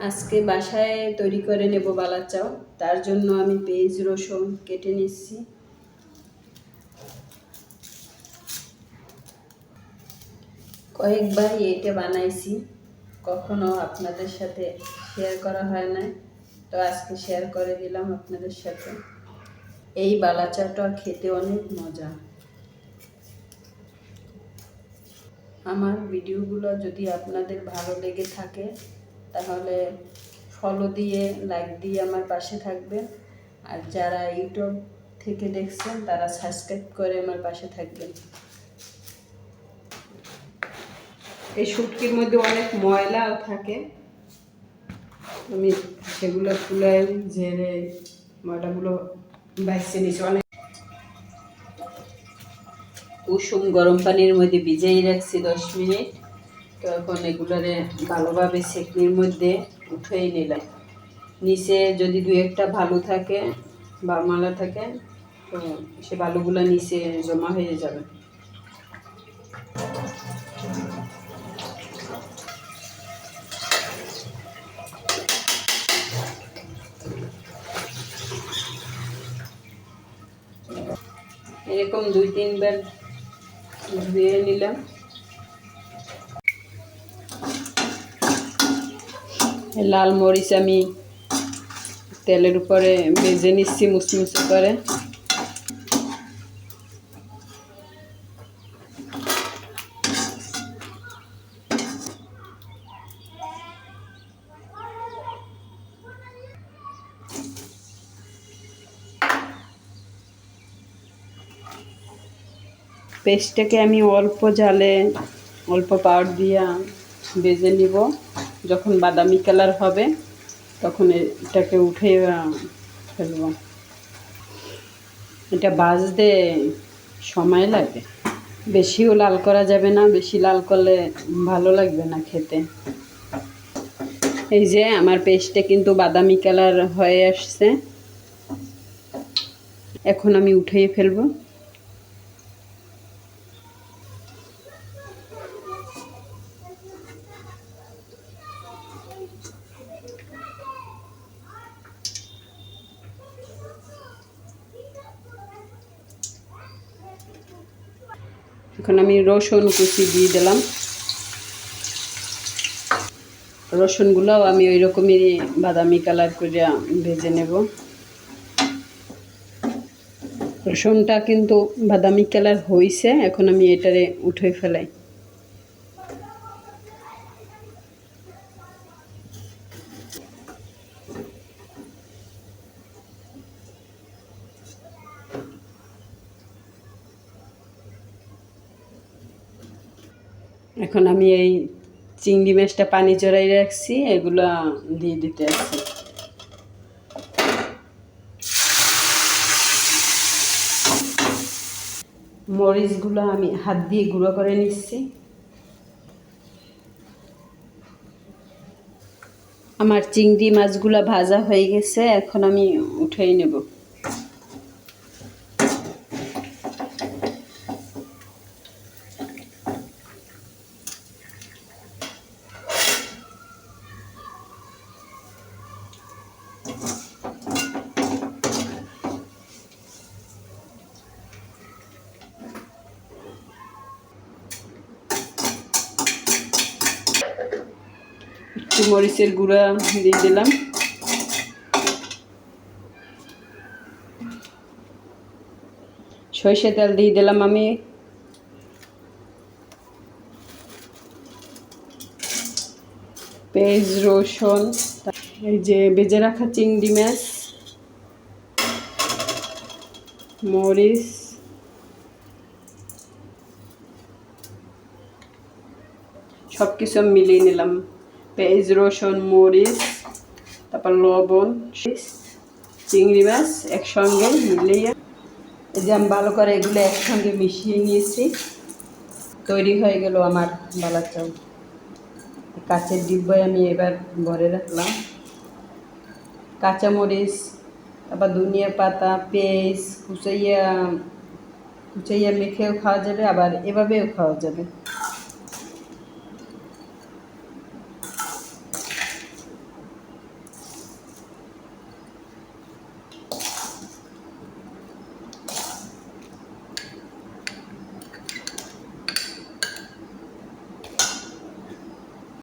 আজকে বাসায় তৈরি করে নেব বালা চাও। তার জন্য আমি পেঁয়াজ রসুন কেটে নিচ্ছি। কয়েকবার এটা বানাইছি, কখনো আপনাদের সাথে শেয়ার করা হয় না, তো আজকে শেয়ার করে দিলাম আপনাদের সাথে। এই বালা চাটা খেতে অনেক মজা। আমার ভিডিওগুলো যদি আপনাদের ভালো লেগে থাকে তাহলে ফলো দিয়ে লাইক দিয়ে আমার পাশে থাকবেন, আর যারা ইউটিউব থেকে দেখছেন তারা সাবস্ক্রাইব করে আমার পাশে থাকবেন। এই শুটকির মধ্যে অনেক ময়লাও থাকে, আমি সেগুলো তুলে ঝেড়ে ময়লাগুলো বাইছে নিচ্ছি। অনেক কুসুম গরম পানির মধ্যে ভিজিয়ে রাখছি 10 মিনিট। তো এখন এগুলোরে ভালোভাবে সেকনির মধ্যে উঠিয়ে নিলাম। নিচে যদি দু একটা ভালো থাকে বা ময়লা থাকে তো সে বালুগুলো নিচে জমা হয়ে যাবে। এরকম 2-3 বার ধুয়ে নিলাম। লাল মরিচ আমি তেলের উপরে ভেজে নিচ্ছি মুচমুচে করে। পেস্টটাকে আমি অল্প জালে অল্প পাউডার দিয়ে ভেজে নিব। যখন বাদামি কালার হবে তখন এটাকে উঠে ফেলব। এটা ভাজতে সময় লাগে, বেশিও লাল করা যাবে না, বেশি লাল করলে ভালো লাগবে না খেতে। এই যে আমার পেস্টটা কিন্তু বাদামি কালার হয়ে আসছে, এখন আমি উঠিয়ে ফেলবো। এখন আমি রসুন কুচি দিয়ে দিলাম। রসুনগুলোও আমি ওই রকমই বাদামি কালার করে ভেজে নেব। রসুনটা কিন্তু বাদামি কালার হয়েছে, এখন আমি এটারে উঠে ফেলাই। এখন আমি এই চিংড়ি মাছটা পানি চড়াই রাখছি, এগুলো দিয়ে দিতে আসছি। মরিচগুলো আমি হাত দিয়ে গুঁড়ো করে নিচ্ছি। আমার চিংড়ি মাছগুলো ভাজা হয়ে গেছে, এখন আমি উঠিয়ে নেব। একটু মরিচের গুঁড়া দিয়ে দিলাম। সরষে তেল দিয়ে দিলাম আমি। পেঁয়াজ রসুন, এই যে ভেজে রাখা চিংড়ি মাছ, মরিচ, সব কিছু মিলিয়ে নিলাম। পেঁয়াজ রসুন মরিচ, তারপর লবণ, চিংড়ি মাছ একসঙ্গে মিলিয়ে এই যে আমি ভালো করে এগুলো একসঙ্গে মিশিয়ে নিয়েছি। তৈরি হয়ে গেল আমার বালা চাউ। কাঁচের ডিব্বায় আমি এবার ভরে রাখলাম। কাঁচামরিচ, তারপর ধনিয়া পাতা, পেঁয়াজ কুচাইয়া মেখেও খাওয়া যাবে, আবার এভাবেও খাওয়া যাবে।